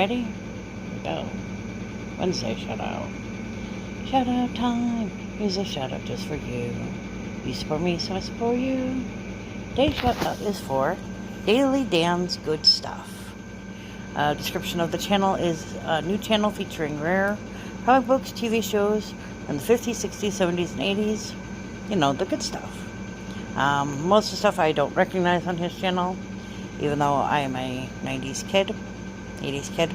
Ready? Here we go. Wednesday shout out. Shout out time. Here's a shout out just for you. You support me, so I support you. Today's shout out is for Daily Dan's Good Stuff. Description of the channel is a new channel featuring rare comic books, TV shows in the 50s, 60s, 70s, and 80s. You know, the good stuff. Most of the stuff I don't recognize on his channel, even though I am a 90s kid, 80s kid.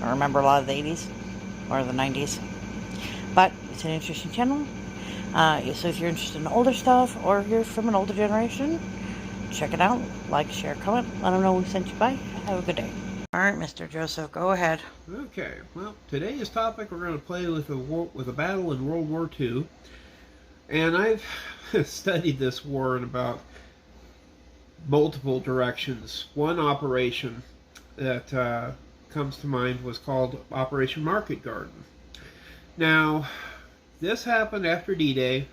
I remember a lot of the 80s or the 90s. But it's an interesting channel. So if you're interested in older stuff or you're from an older generation, check it out. Like, share, comment. Let them know we sent you by. Have a good day. All right, Mr. Joseph, go ahead. Okay, well, today's topic we're going to play with a battle in World War II. And I've studied this war in about multiple directions. One operation that comes to mind was called Operation Market Garden. Now, this happened after D-Day,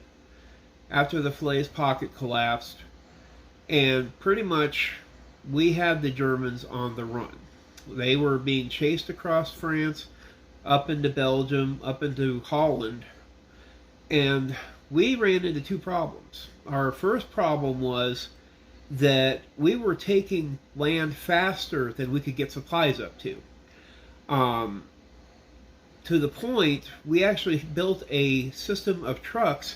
after the Falaise Pocket collapsed, and pretty much we had the Germans on the run. They were being chased across France, up into Belgium, up into Holland, and we ran into two problems. Our first problem was that we were taking land faster than we could get supplies up to. To the point, we actually built a system of trucks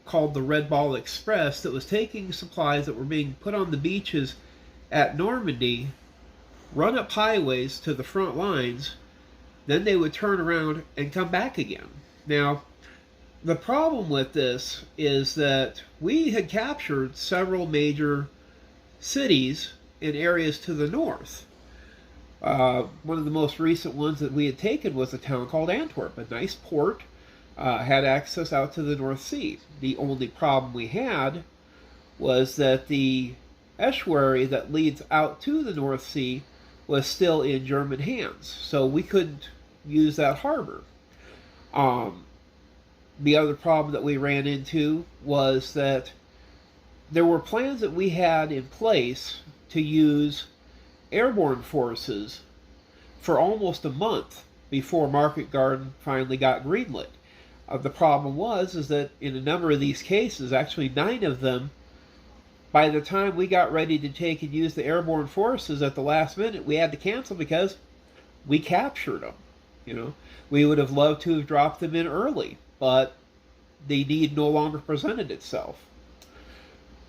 called the Red Ball Express that was taking supplies that were being put on the beaches at Normandy, run up highways to the front lines, then they would turn around and come back again. Now, the problem with this is that we had captured several major cities in areas to the north. One of the most recent ones that we had taken was a town called Antwerp, a nice port, had access out to the North Sea. The only problem we had was that the estuary that leads out to the North Sea was still in German hands, so we couldn't use that harbor. The other problem that we ran into was that there were plans that we had in place to use airborne forces for almost a month before Market Garden finally got greenlit. The problem is that in a number of these cases, actually 9 of them, by the time we got ready to take and use the airborne forces at the last minute, we had to cancel because we captured them. You know, we would have loved to have dropped them in early, but the need no longer presented itself.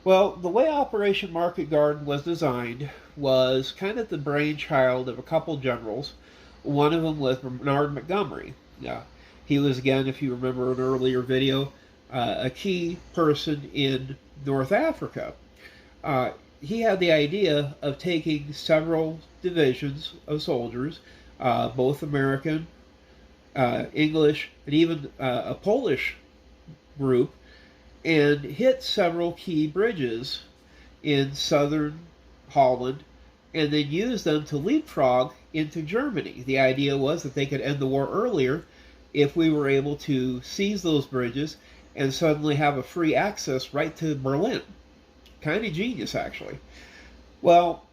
Well, the way Operation Market Garden was designed was kind of the brainchild of a couple generals. One of them was Bernard Montgomery. He was, again, if you remember an earlier video, a key person in North Africa. He had the idea of taking several divisions of soldiers, both American, English, and even a Polish group, and hit several key bridges in southern Holland, and then use them to leapfrog into Germany. The idea was that they could end the war earlier if we were able to seize those bridges and suddenly have a free access right to Berlin. Kind of genius, actually. Well,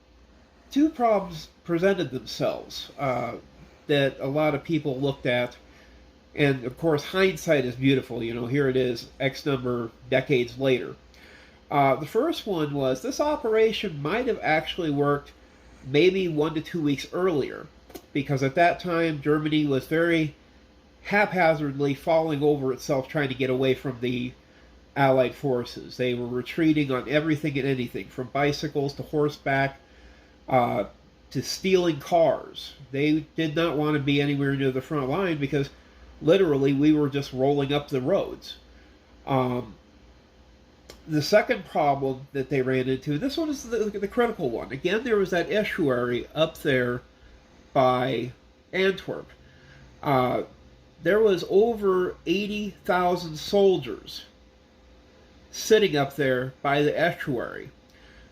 two problems presented themselves that a lot of people looked at. And, of course, hindsight is beautiful. You know, here it is, X number decades later. The first one was this operation might have actually worked maybe 1 to 2 weeks earlier, because at that time, Germany was very haphazardly falling over itself trying to get away from the Allied forces. They were retreating on everything and anything, from bicycles to horseback to stealing cars. They did not want to be anywhere near the front line because literally we were just rolling up the roads. The second problem that they ran into, this one is the critical one. Again, there was that estuary up there by Antwerp. There was over 80,000 soldiers sitting up there by the estuary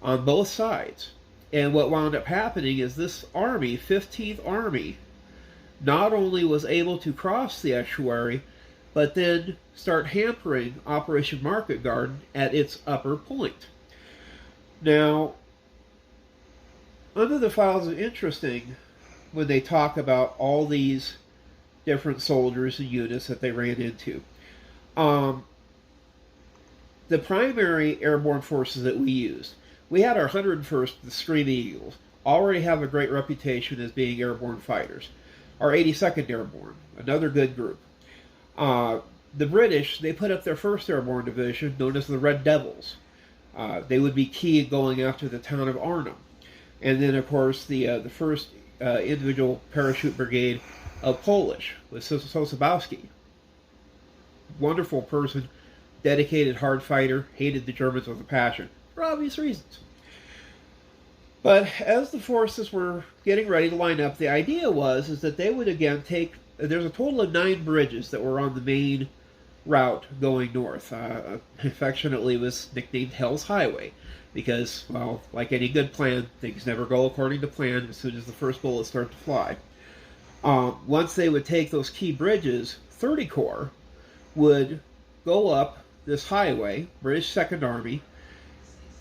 on both sides. And what wound up happening is this army, 15th Army, not only was able to cross the estuary, but then start hampering Operation Market Garden at its upper point. Now, under the files of interesting, when they talk about all these different soldiers and units that they ran into. Um, the primary airborne forces that we used, we had our 101st, the Screaming Eagles, already have a great reputation as being airborne fighters. Our 82nd Airborne, another good group. The British, they put up their 1st Airborne Division, known as the Red Devils. They would be key in going after the town of Arnhem. And then, of course, the 1st Individual Parachute Brigade of Polish with Sosabowski. Wonderful person, dedicated hard fighter, hated the Germans with a passion, for obvious reasons. But as the forces were getting ready to line up, the idea is that they would again take, there's a total of 9 bridges that were on the main route going north. Affectionately was nicknamed Hell's Highway because, well, like any good plan, things never go according to plan as soon as the first bullets start to fly. Once they would take those key bridges, 30 Corps would go up this highway, British Second Army,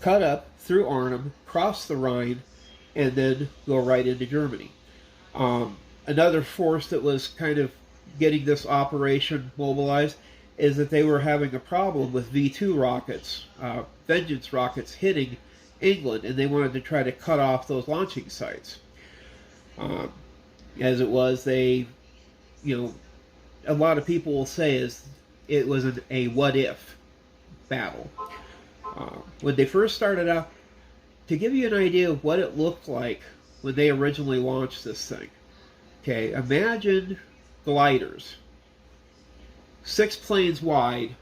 cut up through Arnhem, cross the Rhine, and then go right into Germany. Another force that was kind of getting this operation mobilized is that they were having a problem with V2 rockets, Vengeance rockets hitting England, and they wanted to try to cut off those launching sites. As it was, a lot of people will say it was a what-if battle. When they first started out, to give you an idea of what it looked like when they originally launched this thing, okay, imagine gliders, 6 planes wide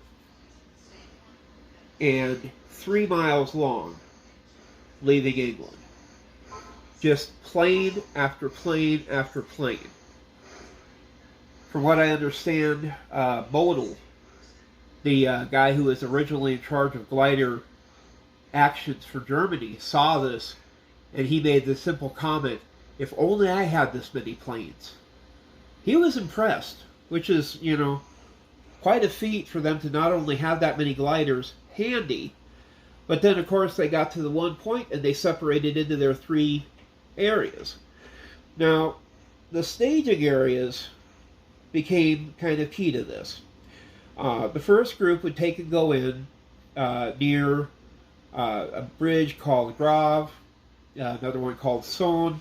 and 3 miles long, leaving England. Just plane after plane after plane. From what I understand, Model, the guy who was originally in charge of glider actions for Germany, saw this, and he made the simple comment, if only I had this many planes. He was impressed, which is, quite a feat for them to not only have that many gliders handy, but then, of course, they got to the one point and they separated into their 3 areas. Now, the staging areas became kind of key to this. The first group would take and go in near a bridge called Grave, another one called Saône,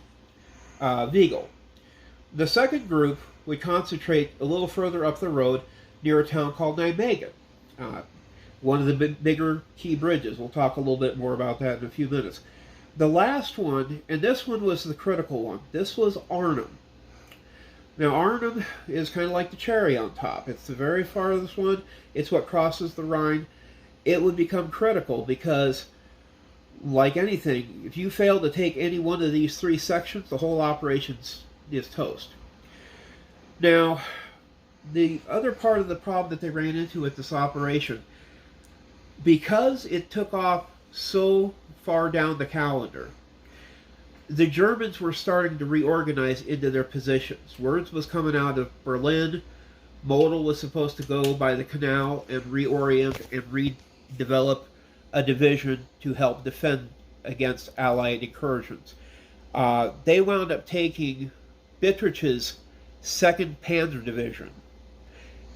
Vigo. The second group would concentrate a little further up the road near a town called Nijmegen, one of the bigger key bridges. We'll talk a little bit more about that in a few minutes. The last one, and this one was the critical one, this was Arnhem. Now, Arnhem is kind of like the cherry on top. It's the very farthest one. It's what crosses the Rhine. It would become critical because, like anything, if you fail to take any one of these 3 sections, the whole operation is toast. Now, the other part of the problem that they ran into with this operation, because it took off so far down the calendar, the Germans were starting to reorganize into their positions. Words was coming out of Berlin. Model was supposed to go by the canal and reorient and redevelop a division to help defend against Allied incursions. They wound up taking Bittrich's 2nd Panzer Division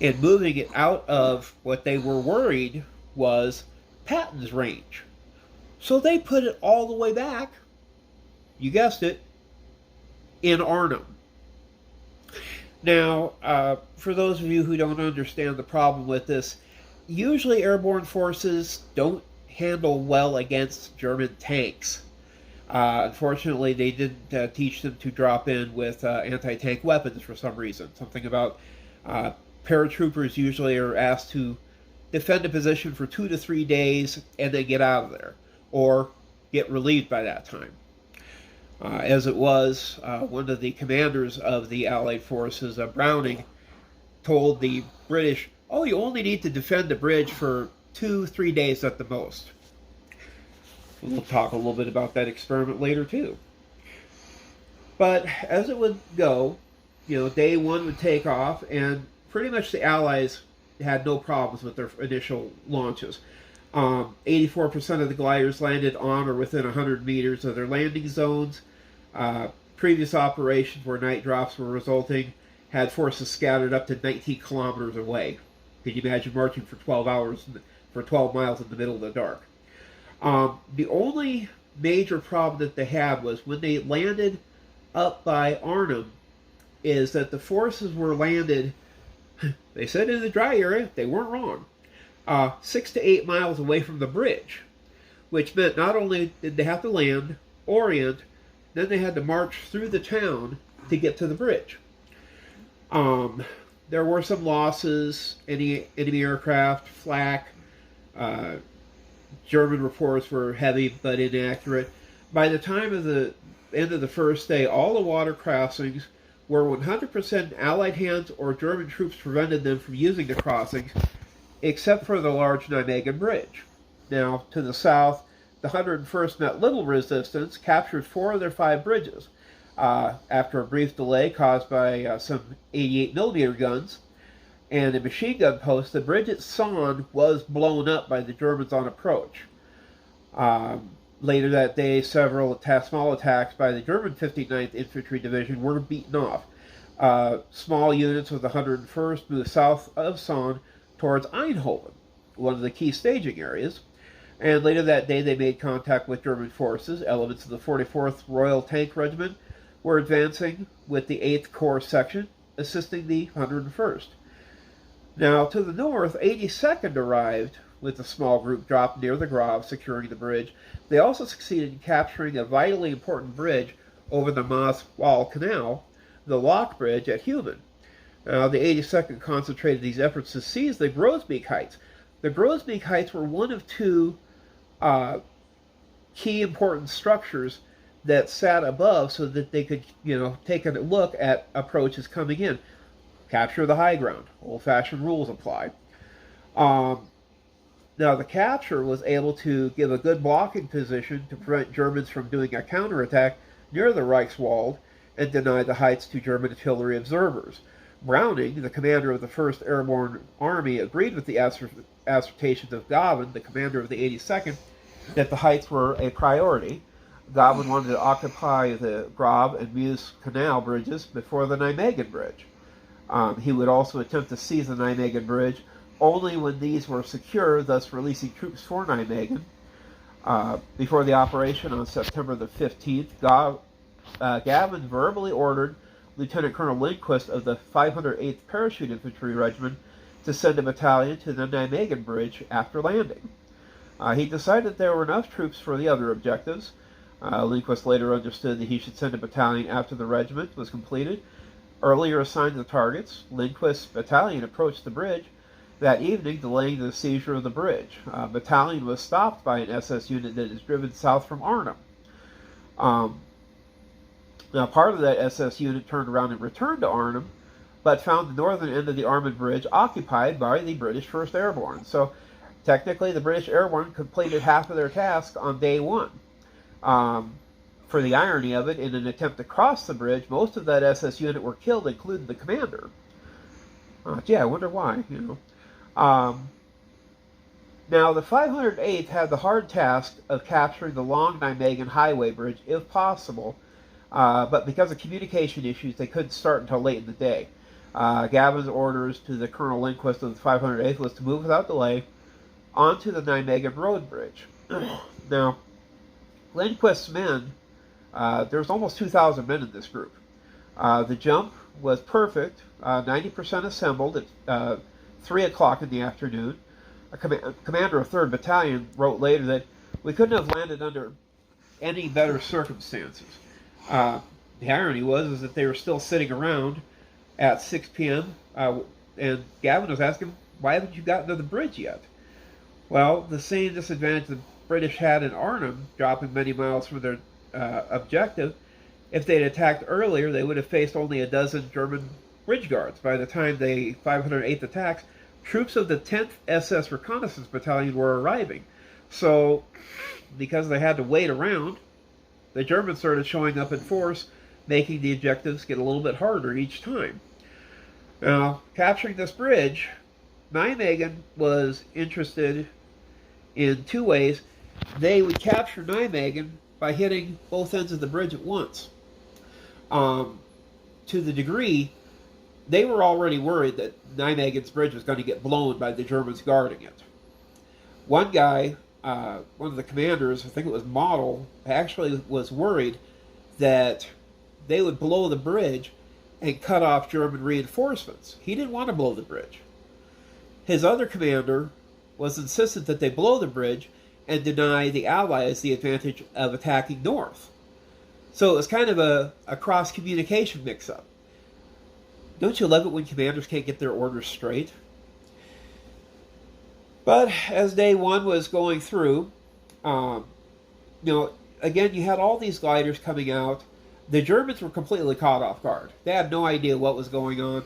and moving it out of what they were worried was Patton's range. So they put it all the way back, you guessed it, in Arnhem. Now, for those of you who don't understand the problem with this, usually airborne forces don't handle well against German tanks. Unfortunately, they didn't teach them to drop in with anti-tank weapons for some reason. Something about paratroopers usually are asked to defend a position for 2 to 3 days and then get out of there, or get relieved by that time. As it was, one of the commanders of the Allied forces, Browning, told the British, oh, you only need to defend the bridge for 2-3 days at the most. We'll talk a little bit about that experiment later, too. But as it would go, day 1 would take off, and pretty much the Allies had no problems with their initial launches. 84% of the gliders landed on or within 100 meters of their landing zones. previous operations where night drops were resulting had forces scattered up to 19 kilometers away. Can you imagine marching for 12 hours, for 12 miles in the middle of the dark? The only major problem that they had was when they landed up by Arnhem, is that the forces were landed, they said in the dry area, they weren't wrong, 6 to 8 miles away from the bridge, which meant not only did they have to land, orient, then they had to march through the town to get to the bridge. There were some losses, enemy aircraft, flak, German reports were heavy but inaccurate. By the time of the end of the first day, all the water crossings were 100% Allied hands or German troops prevented them from using the crossings, except for the large Nijmegen Bridge. Now, to the south, the 101st met little resistance, captured 4 of their 5 bridges. After a brief delay caused by some 88mm guns and a machine gun post, the bridge at Son was blown up by the Germans on approach. Later that day, several small attacks by the German 59th Infantry Division were beaten off. Small units of the 101st moved south of Son towards Eindhoven, one of the key staging areas. And later that day, they made contact with German forces. Elements of the 44th Royal Tank Regiment were advancing with the 8th Corps section, assisting the 101st. Now, to the north, 82nd arrived with a small group dropped near the Grave, securing the bridge. They also succeeded in capturing a vitally important bridge over the Maas-Waal Canal, the Lock Bridge at Human. Now, the 82nd concentrated these efforts to seize the Grosbeek Heights. The Grosbeek Heights were one of 2 key important structures that sat above so that they could, take a look at approaches coming in. Capture the high ground. Old-fashioned rules apply. Now, the capture was able to give a good blocking position to prevent Germans from doing a counterattack near the Reichswald and deny the heights to German artillery observers. Browning, the commander of the 1st Airborne Army, agreed with the assertions of Gavin, the commander of the 82nd, that the heights were a priority. Gavin wanted to occupy the Grave and Meuse Canal bridges before the Nijmegen Bridge. He would also attempt to seize the Nijmegen Bridge only when these were secure, thus releasing troops for Nijmegen. Before the operation on September the 15th, Gavin verbally ordered Lieutenant Colonel Lindquist of the 508th Parachute Infantry Regiment to send a battalion to the Nijmegen Bridge after landing. He decided there were enough troops for the other objectives. Lindquist later understood that he should send a battalion after the regiment was completed. Earlier assigned to the targets, Lindquist's battalion approached the bridge that evening, delaying the seizure of the bridge. Battalion was stopped by an SS unit that is driven south from Arnhem. Now, part of that SS unit turned around and returned to Arnhem, but found the northern end of the Arnhem Bridge occupied by the British 1st Airborne. So, technically, the British Airborne completed half of their task on day 1. For the irony of it, in an attempt to cross the bridge, most of that SS unit were killed, including the commander. I wonder why, Now, the 508th had the hard task of capturing the long Nijmegen Highway Bridge, if possible, but because of communication issues, they couldn't start until late in the day. Gavin's orders to the Colonel Lindquist of the 508th was to move without delay onto the Nijmegen Road Bridge. Now, Lindquist's men, there was almost 2,000 men in this group. The jump was perfect, 90% assembled at 3 o'clock in the afternoon. A commander of 3rd Battalion wrote later that we couldn't have landed under any better circumstances. The irony was that they were still sitting around at 6 p.m., and Gavin was asking, why haven't you gotten to the bridge yet? Well, the same disadvantage the British had in Arnhem, dropping many miles from their objective. If they'd attacked earlier, they would have faced only a dozen German ridge guards. By the time the 508th attacks, troops of the 10th SS Reconnaissance Battalion were arriving. So, because they had to wait around, the Germans started showing up in force, making the objectives get a little bit harder each time. Now, capturing this bridge, Nijmegen was interested in 2 ways. They would capture Nijmegen by hitting both ends of the bridge at once. to the degree they were already worried that Nijmegen's bridge was going to get blown by the Germans guarding it. One guy, one of the commanders, I think it was Model, actually was worried that they would blow the bridge and cut off German reinforcements. He didn't want to blow the bridge. His other commander was insistent that they blow the bridge and deny the Allies the advantage of attacking north. So it was kind of a cross-communication mix-up. Don't you love it when commanders can't get their orders straight? But as day one was going through, again, you had all these gliders coming out. The Germans were completely caught off guard. They had no idea what was going on.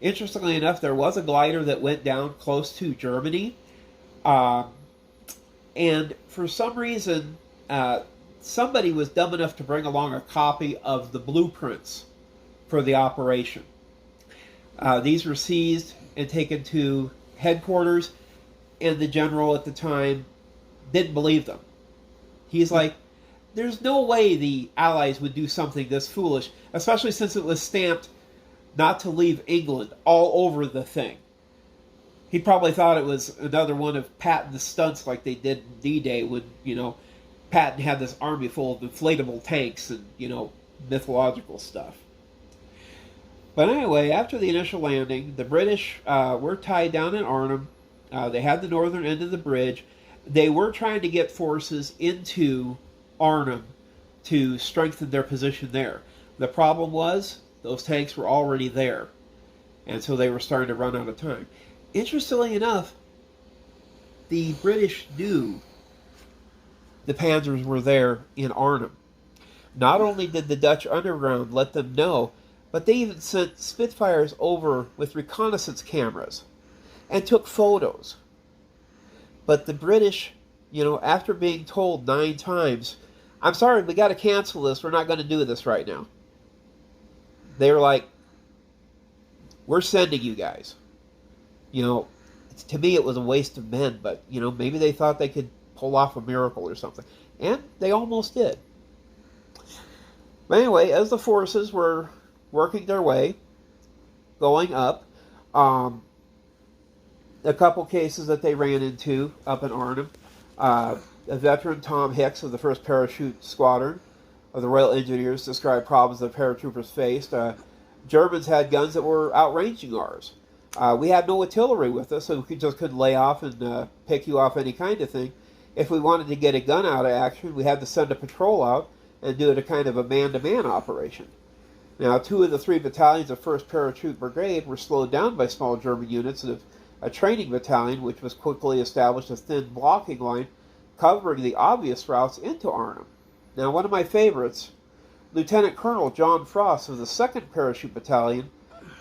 Interestingly enough, there was a glider that went down close to Germany. And for some reason, somebody was dumb enough to bring along a copy of the blueprints for the operation. These were seized and taken to headquarters, and the general at the time didn't believe them. He's like, there's no way the Allies would do something this foolish, especially since it was stamped not to leave England all over the thing. He probably thought it was another one of Patton's stunts like they did in D-Day when, Patton had this army full of inflatable tanks and, mythological stuff. But anyway, after the initial landing, the British were tied down in Arnhem. They had the northern end of the bridge. They were trying to get forces into Arnhem to strengthen their position there. The problem was those tanks were already there, and so they were starting to run out of time. Interestingly enough, the British knew the panzers were there in Arnhem. Not only did the Dutch underground let them know, but they even sent Spitfires over with reconnaissance cameras and took photos. But the British, after being told 9 times, I'm sorry, we got to cancel this, we're not going to do this right now. They were like, we're sending you guys. To me it was a waste of men, but, maybe they thought they could pull off a miracle or something. And they almost did. But anyway, as the forces were working their way, going up, a couple cases that they ran into up in Arnhem. A veteran, Tom Hicks of the 1st Parachute Squadron of the Royal Engineers, described problems that paratroopers faced. Germans had guns that were outranging ours. We had no artillery with us, so we just couldn't lay off and pick you off any kind of thing. If we wanted to get a gun out of action, we had to send a patrol out and do it a kind of a man-to-man operation. Now, 2 of the 3 battalions of 1st Parachute Brigade were slowed down by small German units of a training battalion, which was quickly established a thin blocking line covering the obvious routes into Arnhem. Now, one of my favorites, Lieutenant Colonel John Frost of the 2nd Parachute Battalion,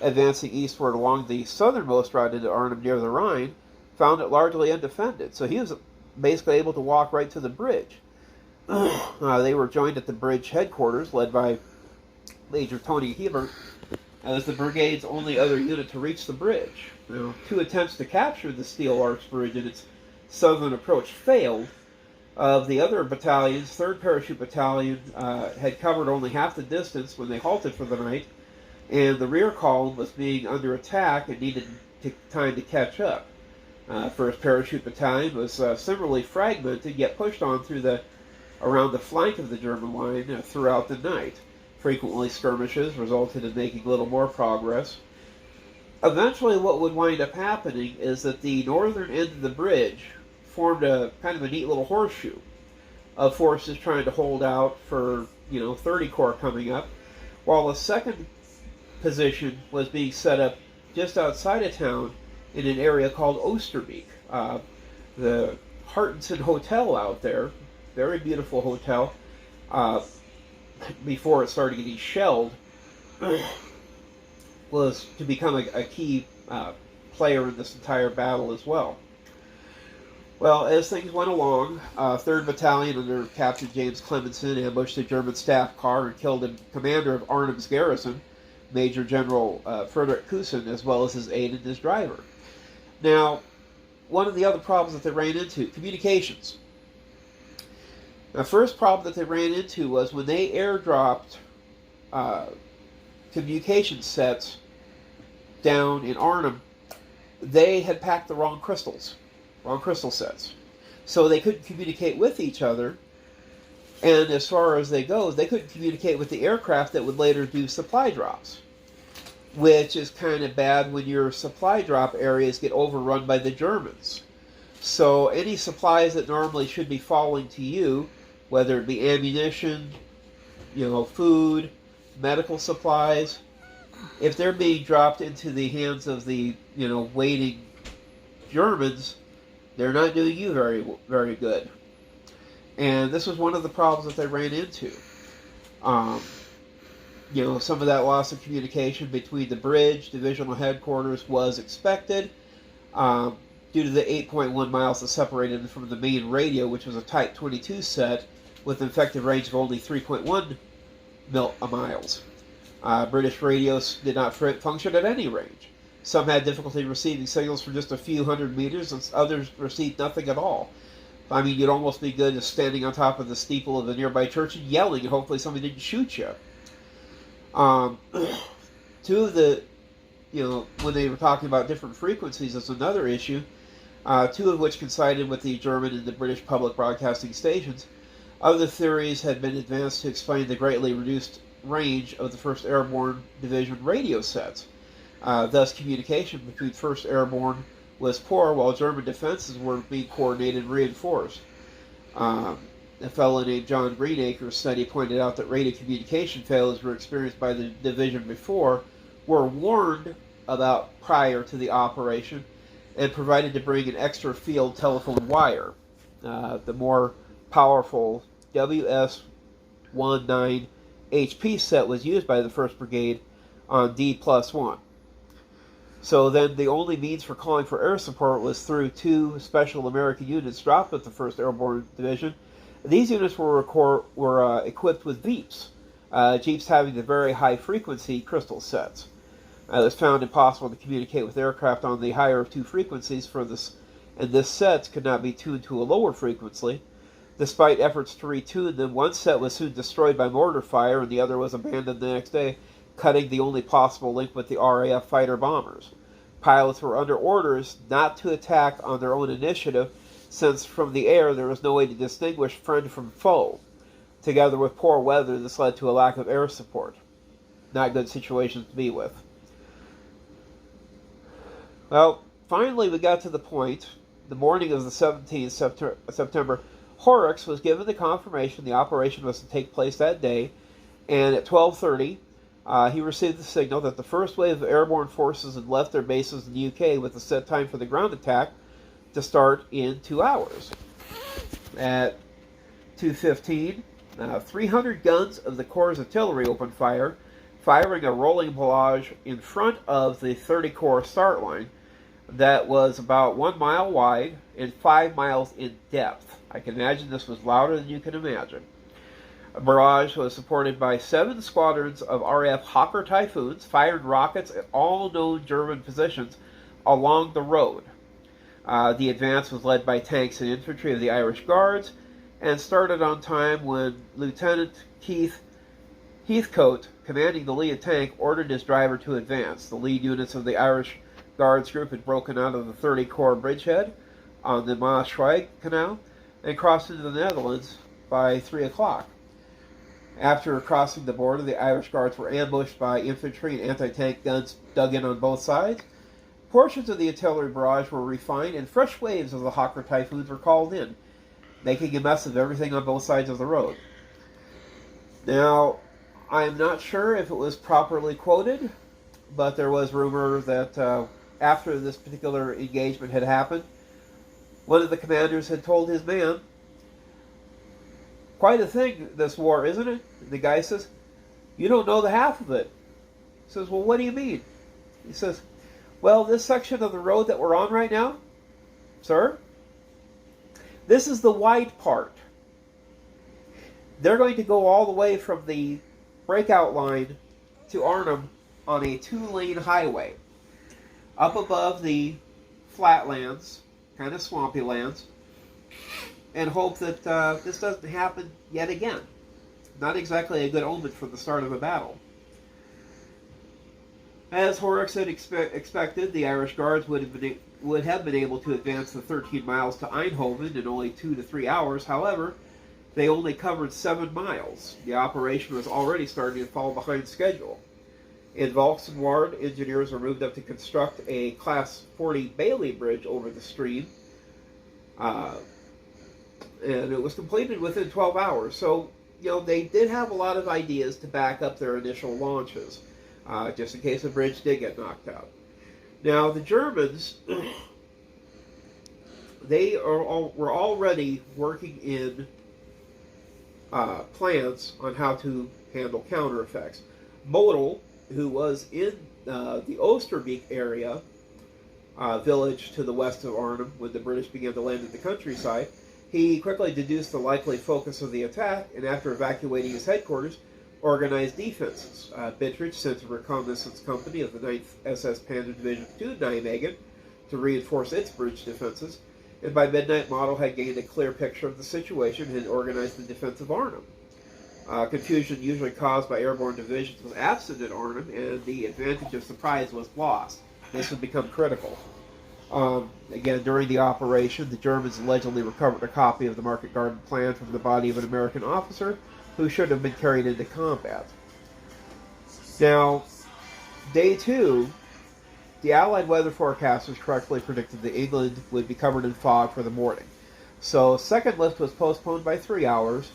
advancing eastward along the southernmost route into Arnhem near the Rhine, found it largely undefended. So he was basically able to walk right to the bridge. They were joined at the bridge headquarters, led by Major Tony Hebert, as the brigade's only other unit to reach the bridge. 2 attempts to capture the Steel Arch Bridge in its southern approach failed. Of the other battalions, 3rd Parachute Battalion had covered only half the distance when they halted for the night, and the rear column was being under attack and needed time to catch up. 1st Parachute Battalion was similarly fragmented, yet pushed on around the flank of the German line throughout the night. Frequently skirmishes resulted in making little more progress. Eventually what would wind up happening is that the northern end of the bridge formed a kind of a neat little horseshoe of forces trying to hold out for, 30 Corps coming up, while a second position was being set up just outside of town in an area called Oosterbeek. The Hartenson Hotel out there, very beautiful hotel, before it started getting shelled, was to become a key player in this entire battle as well. Well, as things went along, 3rd Battalion under Captain James Clemenson ambushed the German staff car and killed the commander of Arnhem's garrison, Major General Frederick Kusen, as well as his aide and his driver. Now, one of the other problems that they ran into, communications. The first problem that they ran into was when they airdropped communication sets down in Arnhem, they had packed the wrong crystal sets. So they couldn't communicate with each other, and as far as they go, they couldn't communicate with the aircraft that would later do supply drops, which is kind of bad when your supply drop areas get overrun by the Germans. So any supplies that normally should be falling to you, whether it be ammunition, food, medical supplies, if they're being dropped into the hands of the, waiting Germans, they're not doing you very, very good. And this was one of the problems that they ran into. Some of that loss of communication between the bridge, divisional headquarters was expected due to the 8.1 miles that separated them from the main radio, which was a Type 22 set with an effective range of only 3.1 miles. British radios did not function at any range. Some had difficulty receiving signals for just a few hundred meters, and others received nothing at all. I mean, you'd almost be good as standing on top of the steeple of a nearby church and yelling, and hopefully somebody didn't shoot you. Two of the, when they were talking about different frequencies, that's another issue. Two of which coincided with the German and the British public broadcasting stations. Other theories had been advanced to explain the greatly reduced range of the 1st Airborne Division radio sets. Thus, communication between 1st Airborne was poor, while German defenses were being coordinated and reinforced. A fellow named John Greenacre's study pointed out that radio communication failures were experienced by the division before, were warned about prior to the operation, and provided to bring an extra field telephone wire. The more powerful WS-19 HP set was used by the 1st Brigade on D+1. So then the only means for calling for air support was through 2 special American units dropped at the 1st Airborne Division. These units were equipped with Jeeps, Jeeps having the very high frequency crystal sets. It was found impossible to communicate with aircraft on the higher of 2 frequencies and this set could not be tuned to a lower frequency. Despite efforts to retune them, one set was soon destroyed by mortar fire and the other was abandoned the next day, cutting the only possible link with the RAF fighter bombers. Pilots were under orders not to attack on their own initiative, since from the air there was no way to distinguish friend from foe. Together with poor weather, this led to a lack of air support. Not good situations to be with. Well, finally we got to the point. The morning of the 17th September, Horrocks was given the confirmation the operation was to take place that day, and at 12:30, he received the signal that the first wave of airborne forces had left their bases in the UK with a set time for the ground attack to start in 2 hours. At 2:15, 300 guns of the Corps' artillery opened fire, firing a rolling barrage in front of the 30 Corps start line that was about 1 mile wide and 5 miles in depth. I can imagine this was louder than you can imagine. A barrage was supported by 7 squadrons of RAF Hawker Typhoons, firing rockets at all known German positions along the road. The advance was led by tanks and infantry of the Irish Guards and started on time when Lieutenant Heathcote, commanding the lead tank, ordered his driver to advance. The lead units of the Irish Guards group had broken out of the 30 Corps bridgehead on the Maastricht Canal and crossed into the Netherlands by 3 o'clock. After crossing the border, the Irish Guards were ambushed by infantry and anti-tank guns dug in on both sides. Portions of the artillery barrage were refined, and fresh waves of the Hawker Typhoons were called in, making a mess of everything on both sides of the road. Now, I am not sure if it was properly quoted, but there was rumor that after this particular engagement had happened, one of the commanders had told his man, "Quite a thing, this war, isn't it?" And the guy says, "You don't know the half of it." He says, "Well, what do you mean?" He says, "Well, this section of the road that we're on right now, sir, this is the wide part. They're going to go all the way from the breakout line to Arnhem on a 2-lane highway. Up above the flatlands, kind of swampy lands, and hope that this doesn't happen yet again. Not exactly a good omen for the start of a battle. As Horrocks had expected, the Irish Guards would have been able to advance the 13 miles to Eindhoven in only 2 to 3 hours. However, they only covered 7 miles. The operation was already starting to fall behind schedule. In Valkenwaard, engineers were moved up to construct a Class 40 Bailey bridge over the stream, and it was completed within 12 hours. So, they did have a lot of ideas to back up their initial launches, just in case the bridge did get knocked out. Now, the Germans, were already working in plans on how to handle counter effects. Model, who was in the Oosterbeek area, village to the west of Arnhem, when the British began to land in the countryside, he quickly deduced the likely focus of the attack, and after evacuating his headquarters, organized defenses. Bittridge sent a reconnaissance company of the 9th SS Panzer Division to Nijmegen to reinforce its bridge defenses, and by midnight Model had gained a clear picture of the situation and had organized the defense of Arnhem. Confusion usually caused by airborne divisions was absent at Arnhem, and the advantage of surprise was lost. This would become critical. Again, during the operation, the Germans allegedly recovered a copy of the Market Garden Plan from the body of an American officer who should have been carried into combat. Now, day 2, the Allied weather forecasters correctly predicted that England would be covered in fog for the morning. So, second lift was postponed by 3 hours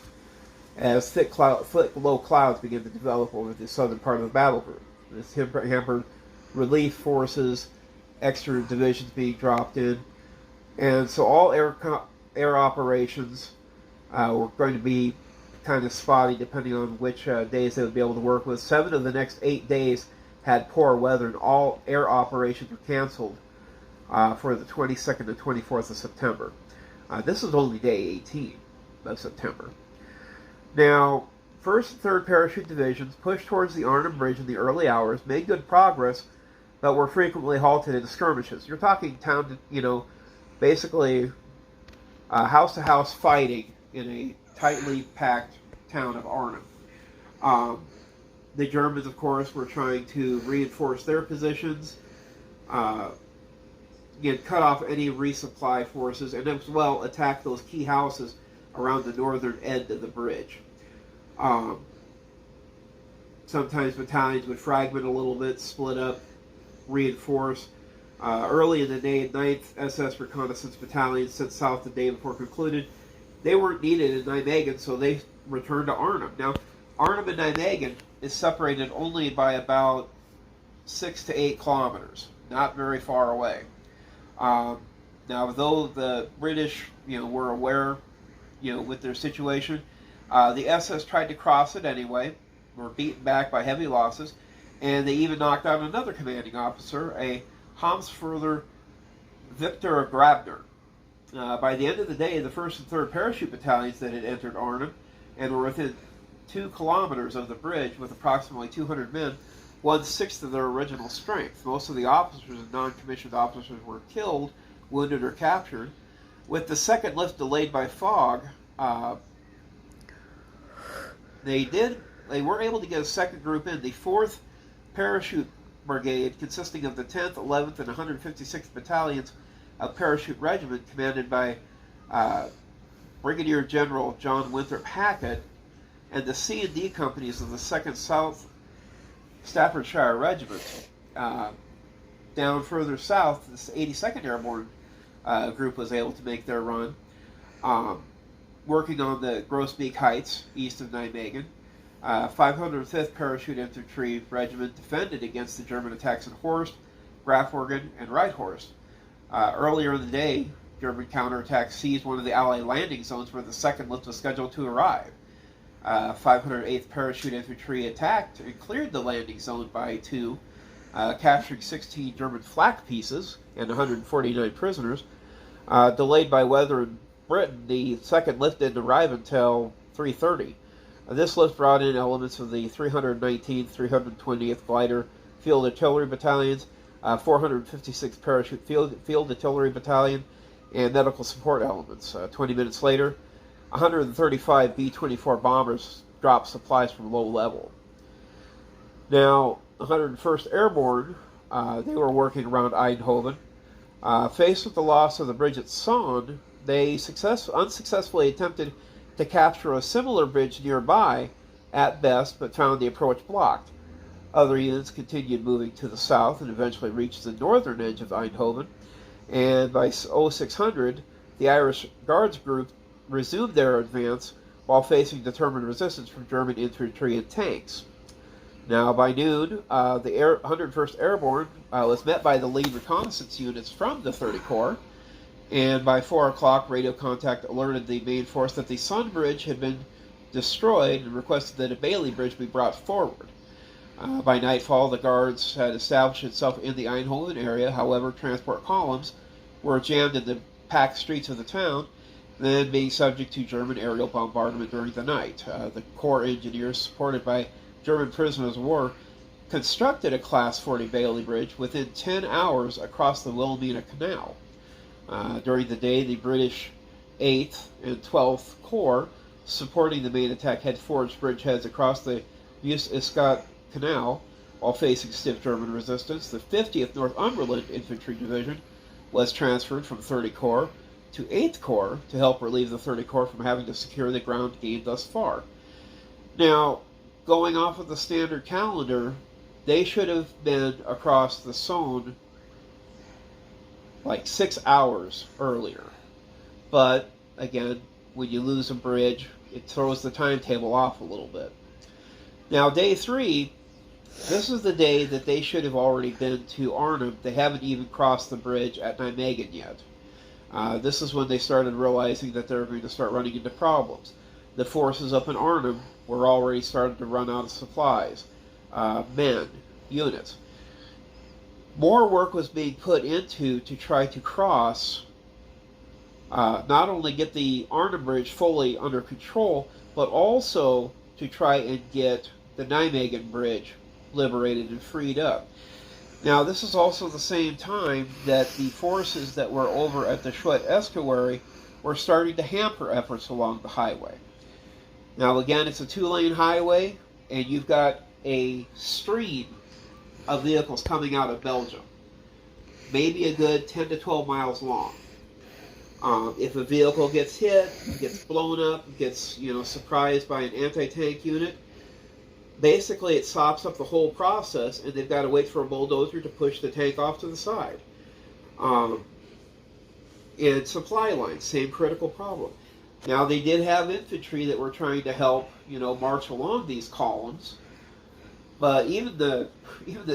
as thick low clouds began to develop over the southern part of the battle group. This hampered relief forces, extra divisions being dropped in, and so all air operations were going to be kind of spotty depending on which days they would be able to work with. 7 of the next 8 days had poor weather, and all air operations were canceled for the 22nd and 24th of September. This was only day 18 of September. Now, 1st and 3rd Parachute Divisions pushed towards the Arnhem Bridge in the early hours, made good progress, but were frequently halted in skirmishes. You're talking town to, basically house-to-house fighting in a tightly packed town of Arnhem. The Germans, of course, were trying to reinforce their positions, cut off any resupply forces, and as well attack those key houses around the northern end of the bridge. Sometimes battalions would fragment a little bit, split up, reinforce. Early in the day, 9th SS Reconnaissance Battalion sent south the day before concluded. They weren't needed in Nijmegen, so they returned to Arnhem. Now, Arnhem and Nijmegen is separated only by about 6 to 8 kilometers, not very far away. Now, though the British, were aware, with their situation, the SS tried to cross it anyway, were beaten back by heavy losses, and they even knocked out another commanding officer, a Hamsfurther Victor Grabner. By the end of the day, the 1st and 3rd Parachute Battalions that had entered Arnhem and were within 2 kilometers of the bridge with approximately 200 men, 1/6 of their original strength. Most of the officers and non-commissioned officers were killed, wounded, or captured. With the second lift delayed by fog, they were able to get a second group in. The 4th Parachute Brigade, consisting of the 10th, 11th, and 156th Battalions of Parachute Regiment, commanded by Brigadier General John Winthrop Hackett, and the C and D companies of the 2nd South Staffordshire Regiment. Down further south, this 82nd Airborne group was able to make their run, working on the Groesbeek Heights, east of Nijmegen. 505th Parachute Infantry Regiment defended against the German attacks in Horst, Grafwergen, and Reithorst. Earlier in the day, German counterattacks seized one of the Allied landing zones where the second lift was scheduled to arrive. 508th Parachute Infantry attacked and cleared the landing zone by 2, capturing 16 German flak pieces and 149 prisoners. Delayed by weather in Britain, the second lift didn't arrive until 3:30. This lift brought in elements of the 319th, 320th Glider Field Artillery Battalions, 456th Parachute Field Artillery Battalion, and medical support elements. 20 minutes later, 135 B-24 bombers dropped supplies from low level. Now, 101st Airborne, they were working around Eindhoven. Faced with the loss of the bridge at Son, they unsuccessfully attempted to capture a similar bridge nearby at best, but found the approach blocked. Other units continued moving to the south and eventually reached the northern edge of Eindhoven. And by 0600, the Irish Guards Group resumed their advance while facing determined resistance from German infantry and tanks. Now, by noon, the 101st Airborne was met by the lead reconnaissance units from the 30 Corps, and by 4 o'clock, radio contact alerted the main force that the Sun Bridge had been destroyed and requested that a Bailey Bridge be brought forward. By nightfall, the Guards had established itself in the Eindhoven area. However, transport columns were jammed in the packed streets of the town, then being subject to German aerial bombardment during the night. The Corps engineers, supported by German prisoners of war, constructed a Class 40 Bailey Bridge within 10 hours across the Wilhelmina Canal. During the day, the British 8th and 12th Corps, supporting the main attack, had forged bridgeheads across the Meuse-Escaut Canal while facing stiff German resistance. The 50th Northumberland Infantry Division was transferred from 30 Corps to 8th Corps to help relieve the 30 Corps from having to secure the ground gained thus far. Now, going off of the standard calendar, they should have been across the Saône like 6 hours earlier. But, again, when you lose a bridge, it throws the timetable off a little bit. Now, day 3, this is the day that they should have already been to Arnhem. They haven't even crossed the bridge at Nijmegen yet. This is when they started realizing that they were going to start running into problems. The forces up in Arnhem were already starting to run out of supplies, men, units. More work was being put into to try to cross, not only get the Arnhem Bridge fully under control, but also to try and get the Nijmegen Bridge liberated and freed up. Now, this is also the same time that the forces that were over at the Schwet Estuary were starting to hamper efforts along the highway. Now, again, it's a 2-lane highway, and you've got a stream of vehicles coming out of Belgium, maybe a good 10 to 12 miles long. If a vehicle gets hit, gets blown up, gets surprised by an anti-tank unit, basically it stops up the whole process, and they've got to wait for a bulldozer to push the tank off to the side. And supply lines, same critical problem. Now, they did have infantry that were trying to help, march along these columns, but even the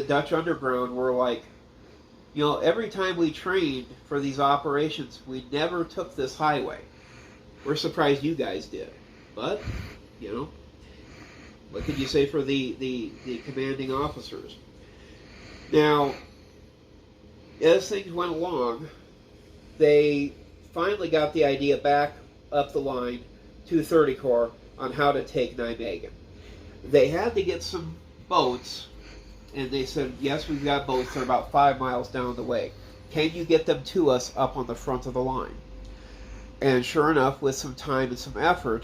Dutch underground were like, every time we trained for these operations, we never took this highway. We're surprised you guys did, but what could you say for the commanding officers? Now, as things went along, they finally got the idea back up the line to 30 Corps on how to take Nijmegen. They had to get some boats, and they said, yes, we've got boats. They're about 5 miles down the way. Can you get them to us up on the front of the line? And sure enough, with some time and some effort,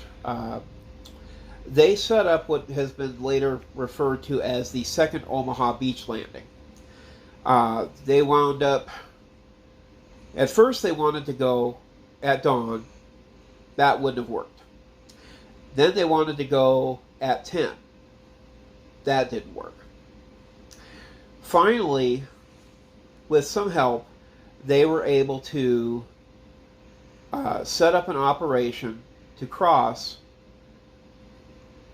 they set up what has been later referred to as the Second Omaha Beach Landing. They wound up, at first they wanted to go at dawn. That wouldn't have worked. Then they wanted to go at 10. That didn't work. Finally, with some help, they were able to set up an operation to cross,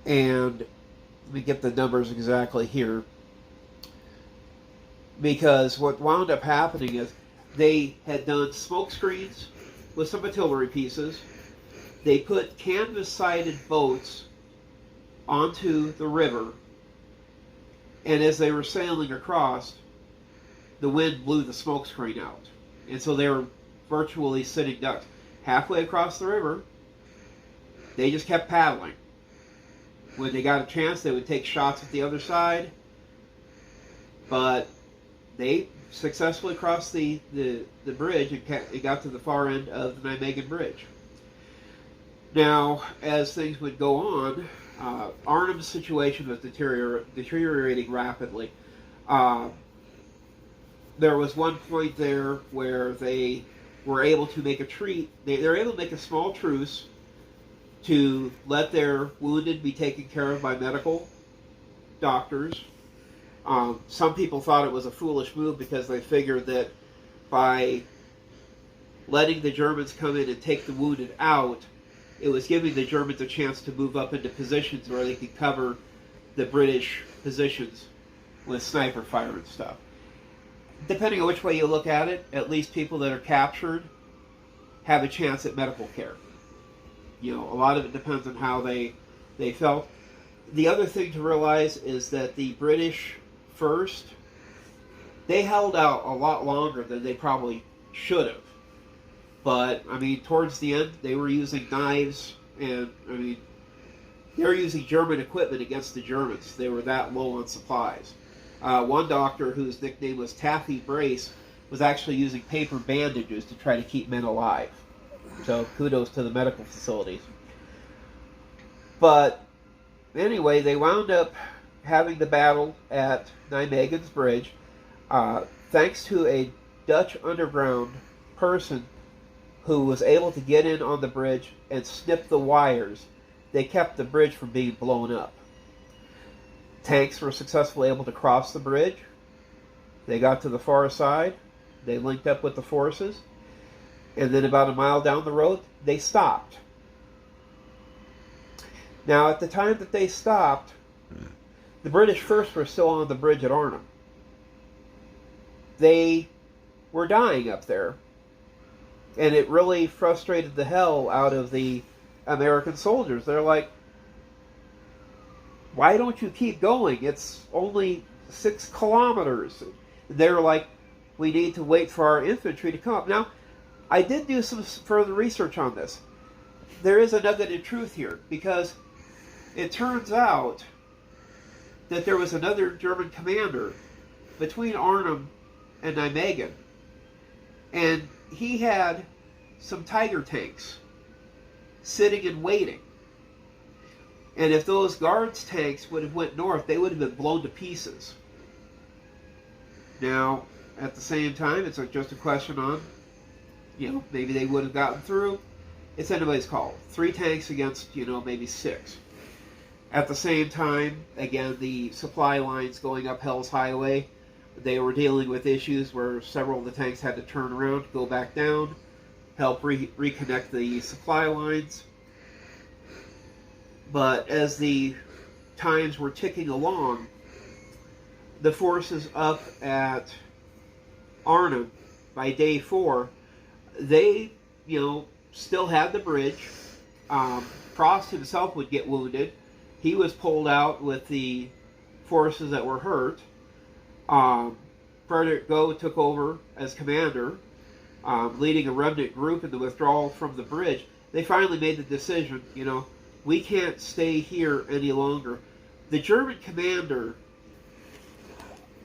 and let me get the numbers exactly here, because what wound up happening is they had done smoke screens with some artillery pieces. They put canvas-sided boats onto the river, and as they were sailing across, the wind blew the smoke screen out. And so they were virtually sitting ducks. Halfway across the river, they just kept paddling. When they got a chance, they would take shots at the other side, but they successfully crossed the bridge and got to the far end of the Nijmegen Bridge. Now, as things would go on, Arnhem's situation was deteriorating rapidly. There was one point there where they were able to make they were able to make a small truce to let their wounded be taken care of by medical doctors. Some people thought it was a foolish move because they figured that by letting the Germans come in and take the wounded out, it was giving the Germans a chance to move up into positions where they could cover the British positions with sniper fire and stuff. Depending on which way you look at it, at least people that are captured have a chance at medical care. You know, a lot of it depends on how they felt. The other thing to realize is that the British first, they held out a lot longer than they probably should have. But, I mean, towards the end, they were using knives, and, I mean, they were using German equipment against the Germans. They were that low on supplies. One doctor, whose nickname was Taffy Brace, was actually using paper bandages to try to keep men alive. So, kudos to the medical facilities. But, anyway, they wound up having the battle at Nijmegen's Bridge. Thanks to a Dutch underground person who was able to get in on the bridge and snip the wires, they kept the bridge from being blown up. Tanks were successfully able to cross the bridge. They got to the far side. They linked up with the forces. And then about a mile down the road, they stopped. Now, at the time that they stopped, the British first were still on the bridge at Arnhem. They were dying up there. And it really frustrated the hell out of the American soldiers. They're like, why don't you keep going? It's only 6 kilometers. They're like, we need to wait for our infantry to come up. Now, I did do some further research on this. There is a nugget of truth here, because it turns out that there was another German commander between Arnhem and Nijmegen, and he had some Tiger tanks sitting and waiting. And if those guards' tanks would have went north, they would have been blown to pieces. Now, at the same time, it's just a question on, you know, maybe they would have gotten through. It's anybody's call. 3 tanks against, you know, maybe 6. At the same time, again, the supply lines going up Hell's Highway, they were dealing with issues where several of the tanks had to turn around, go back down, help reconnect the supply lines. But as the times were ticking along, the forces up at Arnhem by day 4, they, you know, still had the bridge. Frost himself would get wounded. He was pulled out with the forces that were hurt. Frederick Gough took over as commander, leading a remnant group in the withdrawal from the bridge. They finally made the decision, you know, we can't stay here any longer. The German commander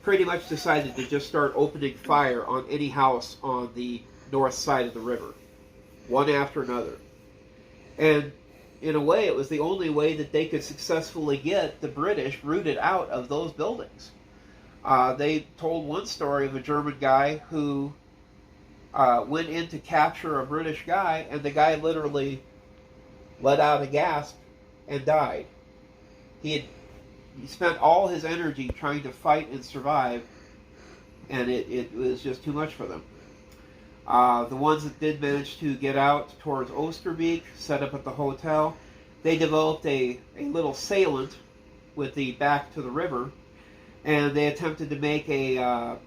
pretty much decided to just start opening fire on any house on the north side of the river, one after another. And in a way, it was the only way that they could successfully get the British rooted out of those buildings. They told one story of a German guy who went in to capture a British guy, and the guy literally let out a gasp and died. He spent all his energy trying to fight and survive, and it was just too much for them. The ones that did manage to get out towards Oosterbeek, set up at the hotel, they developed a little salient with the back to the river, and they attempted to make a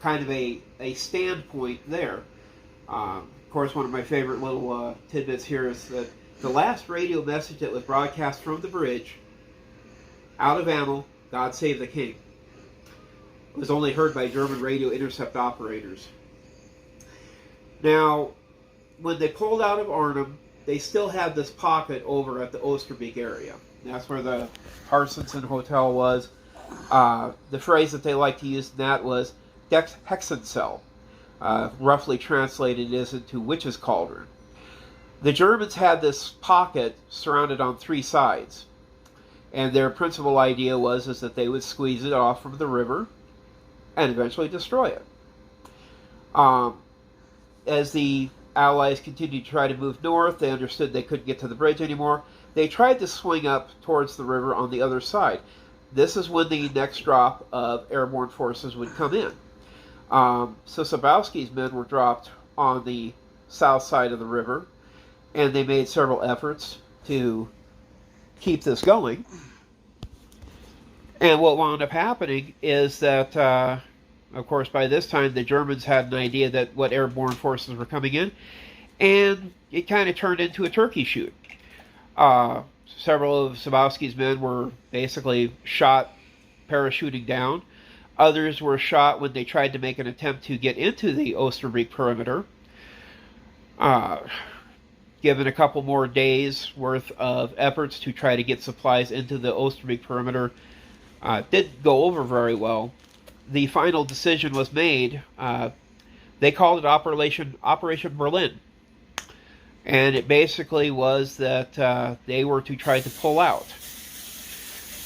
kind of a standpoint there. Of course, one of my favorite little tidbits here is that the last radio message that was broadcast from the bridge, out of ammo, God save the king, was only heard by German radio intercept operators. Now, when they pulled out of Arnhem, they still had this pocket over at the Oosterbeek area. That's where the Harsensen Hotel was. The phrase that they liked to use in that was, Hexencell. Roughly translated is into witch's cauldron. The Germans had this pocket surrounded on three sides, and their principal idea was that they would squeeze it off from the river and eventually destroy it. As the Allies continued to try to move north, they understood they couldn't get to the bridge anymore. They tried to swing up towards the river on the other side. This is when the next drop of airborne forces would come in. So Sabowski's men were dropped on the south side of the river, and they made several efforts to keep this going. And what wound up happening is that, of course, by this time the Germans had an idea that what airborne forces were coming in, and it kind of turned into a turkey shoot. Several of Sabowski's men were basically shot parachuting down. Others were shot when they tried to make an attempt to get into the Oosterbeek perimeter. Given a couple more days worth of efforts to try to get supplies into the Oosterbeek perimeter, didn't go over very well. The final decision was made. They called it Operation Berlin. And it basically was that they were to try to pull out.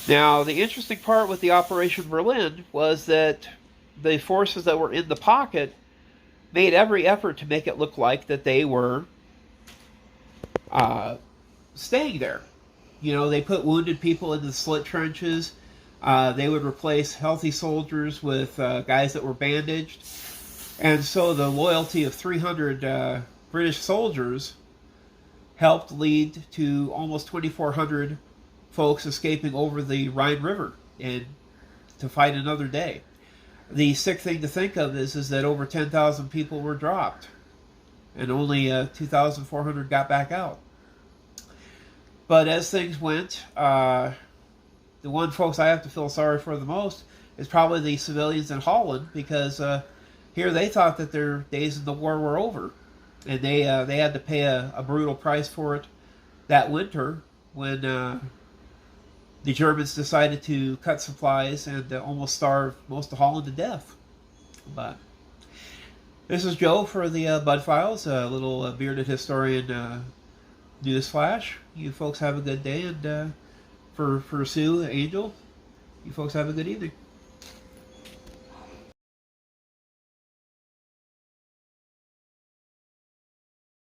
Now, the interesting part with the Operation Berlin was that the forces that were in the pocket made every effort to make it look like that they were staying there. You know, they put wounded people in the slit trenches. They would replace healthy soldiers with guys that were bandaged. And so the loyalty of 300 British soldiers helped lead to almost 2,400 folks escaping over the Rhine River and to fight another day. The sick thing to think of is that over 10,000 people were dropped, and only 2,400 got back out. But as things went, the one folks I have to feel sorry for the most is probably the civilians in Holland, because here they thought that their days in the war were over. And they had to pay a brutal price for it that winter when the Germans decided to cut supplies and almost starve most of Holland to death. But this is Joe for the Bud Files, a little bearded historian newsflash. You folks have a good day, and for Sue, Angel, you folks have a good evening.